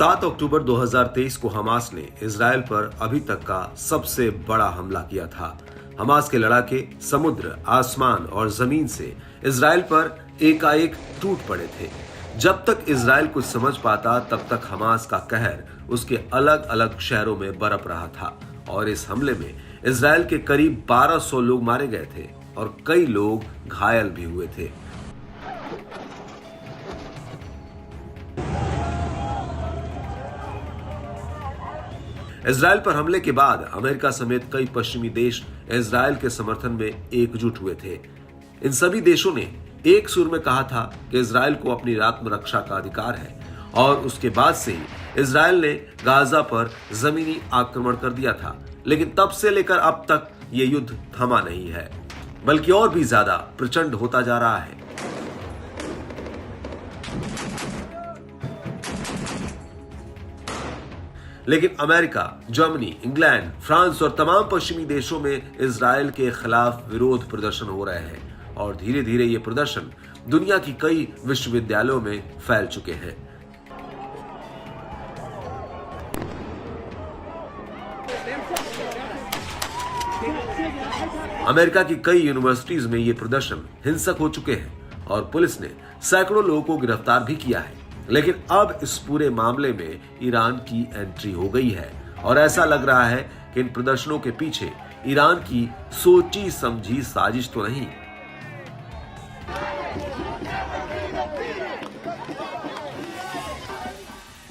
7 अक्टूबर 2023 को हमास ने इजराइल पर अभी तक का सबसे बड़ा हमला किया था। हमास के लड़ाके समुद्र, आसमान और जमीन से इजराइल पर एकाएक टूट पड़े थे। जब तक इजराइल कुछ समझ पाता तब तक हमास का कहर उसके अलग अलग शहरों में बरप रहा था और इस हमले में इजराइल के करीब 1200 लोग मारे गए थे और कई लोग घायल भी हुए थे। इजराइल पर हमले के बाद अमेरिका समेत कई पश्चिमी देश इजराइल के समर्थन में एकजुट हुए थे। इन सभी देशों ने एक सुर में कहा था कि इजराइल को अपनी आत्मरक्षा का अधिकार है और उसके बाद से ही इजराइल ने गाजा पर जमीनी आक्रमण कर दिया था। लेकिन तब से लेकर अब तक ये युद्ध थमा नहीं है, बल्कि और भी ज्यादा प्रचंड होता जा रहा है। लेकिन अमेरिका, जर्मनी, इंग्लैंड, फ्रांस और तमाम पश्चिमी देशों में इजराइल के खिलाफ विरोध प्रदर्शन हो रहे हैं और धीरे धीरे ये प्रदर्शन दुनिया की कई विश्वविद्यालयों में फैल चुके हैं। अमेरिका की कई यूनिवर्सिटीज में ये प्रदर्शन हिंसक हो चुके हैं और पुलिस ने सैकड़ों लोगों को गिरफ्तार भी किया है। लेकिन अब इस पूरे मामले में ईरान की एंट्री हो गई है और ऐसा लग रहा है कि इन प्रदर्शनों के पीछे ईरान की सोची समझी साजिश तो नहीं।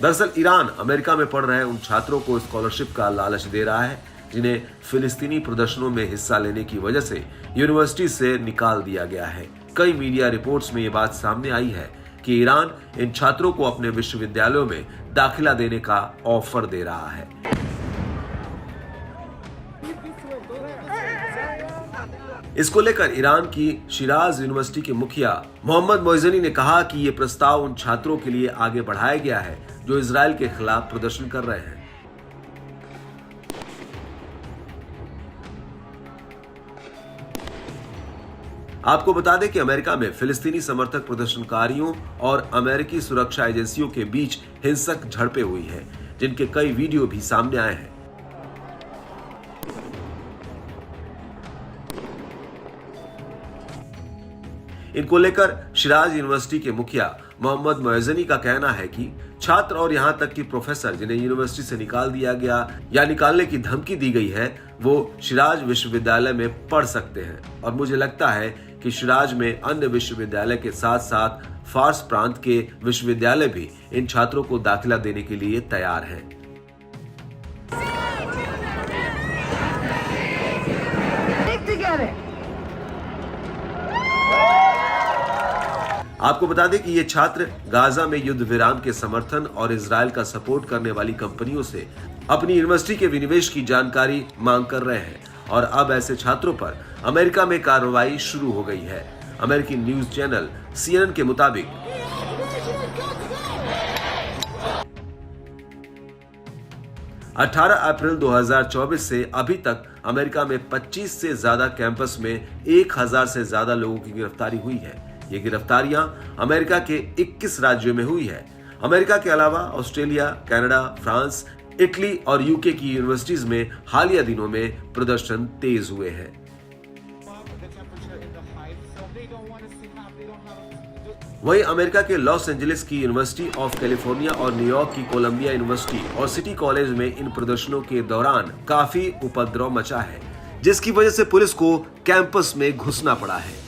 दरअसल ईरान अमेरिका में पढ़ रहे उन छात्रों को स्कॉलरशिप का लालच दे रहा है जिन्हें फिलिस्तीनी प्रदर्शनों में हिस्सा लेने की वजह से यूनिवर्सिटी से निकाल दिया गया है। कई मीडिया रिपोर्ट्स में ये बात सामने आई है कि ईरान इन छात्रों को अपने विश्वविद्यालयों में दाखिला देने का ऑफर दे रहा है। इसको लेकर ईरान की शिराज यूनिवर्सिटी के मुखिया मोहम्मद मोइज़नी ने कहा कि यह प्रस्ताव उन छात्रों के लिए आगे बढ़ाया गया है जो इजराइल के खिलाफ प्रदर्शन कर रहे हैं। आपको बता दें कि अमेरिका में फिलिस्तीनी समर्थक प्रदर्शनकारियों और अमेरिकी सुरक्षा एजेंसियों के बीच हिंसक झड़पें हुई हैं, जिनके कई वीडियो भी सामने आए हैं। इनको लेकर शिराज यूनिवर्सिटी के मुखिया मोहम्मद मोइज़नी का कहना है कि छात्र और यहां तक कि प्रोफेसर जिन्हें यूनिवर्सिटी से निकाल दिया गया या निकालने की धमकी दी गई है वो शिराज विश्वविद्यालय में पढ़ सकते हैं और मुझे लगता है कि शिराज में अन्य विश्वविद्यालय के साथ साथ फारस प्रांत के विश्वविद्यालय भी इन छात्रों को दाखिला देने के लिए तैयार हैं। आपको बता दें कि ये छात्र गाजा में युद्ध विराम के समर्थन और इजराइल का सपोर्ट करने वाली कंपनियों से अपनी यूनिवर्सिटी के विनिवेश की जानकारी मांग कर रहे हैं और अब ऐसे छात्रों पर अमेरिका में कार्रवाई शुरू हो गई है। अमेरिकी न्यूज चैनल CNN के मुताबिक 18 अप्रैल 2024 से अभी तक अमेरिका में 25 से ज्यादा कैंपस में 1000 से ज्यादा लोगों की गिरफ्तारी हुई है। ये गिरफ्तारियां अमेरिका के 21 राज्यों में हुई है। अमेरिका के अलावा ऑस्ट्रेलिया, कनाडा, फ्रांस, इटली और यूके की यूनिवर्सिटीज में हालिया दिनों में प्रदर्शन तेज हुए हैं। वहीं अमेरिका के लॉस एंजलिस की यूनिवर्सिटी ऑफ कैलिफोर्निया और न्यूयॉर्क की कोलंबिया यूनिवर्सिटी और सिटी कॉलेज में इन प्रदर्शनों के दौरान काफी उपद्रव मचा है, जिसकी वजह से पुलिस को कैंपस में घुसना पड़ा है।